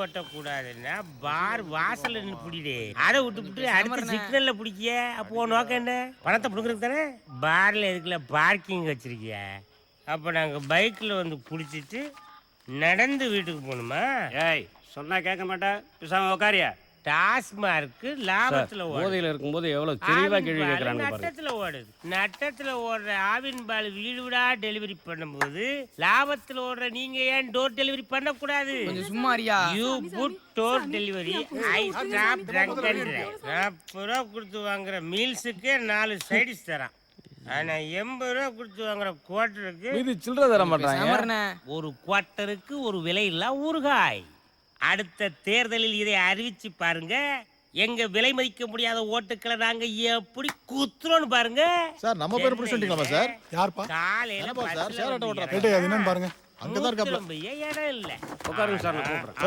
ஓட்டக்கூடாதுன்னா பார் வாசல்ல நின்று பிடிடே. அதை விட்டு அடுத்த சிக்னல்ல பிடிக்கிய. அப்போ நோக்கம் என்ன? பணத்தை பிடிக்கிறது தானே. பார்ல எதுக்குல பார்க்கிங் வச்சிருக்கிய? அப்ப நாங்க பைக்ல வந்து பிடிச்சிட்டு நடந்து வீட்டுக்கு போகணுமா? ஏய் சொன்னா கேட்க மாட்டேன், பேசாம உக்காரியா. டாஸ்மார்க்கு லாபத்துல போதையில இருக்கும்போது எவ்வளவு தெளிவா கேள்வி கேட்கறாங்க பாருங்க. நட்டத்துல ஓடுது. நட்டத்துல ஓடுற ஆவின் பால் வீடு வீடா டெலிவரி பண்ணும்போது லாபத்துல ஓடுற நீங்க ஏன் டோர் டெலிவரி பண்ண கூடாது? கொஞ்சம் சும்மா அறியா. You put door delivery. I stop drunk and drive. 40 ரூபா கொடுத்து வாங்குற மீல்ஸுக்கு 4 சைடிஸ் தரான். ஆனா 80 ரூபா கொடுத்து வாங்குற குவார்டருக்கு இது சில்லறை தர மாட்டாங்க. ஒரு குவார்டருக்கு ஒரு விலை இல்ல ஊறுகாய். அடுத்த தேர்தலில் இதை அறிவிச்சு பாருங்க. எங்க விலை மதிக்க முடியாத ஓட்டுக்களை நாங்க எப்படி குத்துறோம்னு பாருங்க. சார் நம்ம பேர் பிடிச்சிட்டீங்களா சார்? யார்ப்பா? காலையில சார் ஷேர் ஆட்டோ ஓட்டுற கேட்டு அது என்னன்னு பாருங்க. அங்கதான் இருக்காப்ல. இடம் இல்ல. உட்காருங்க சார், நான் கூப்பிடுறேன்.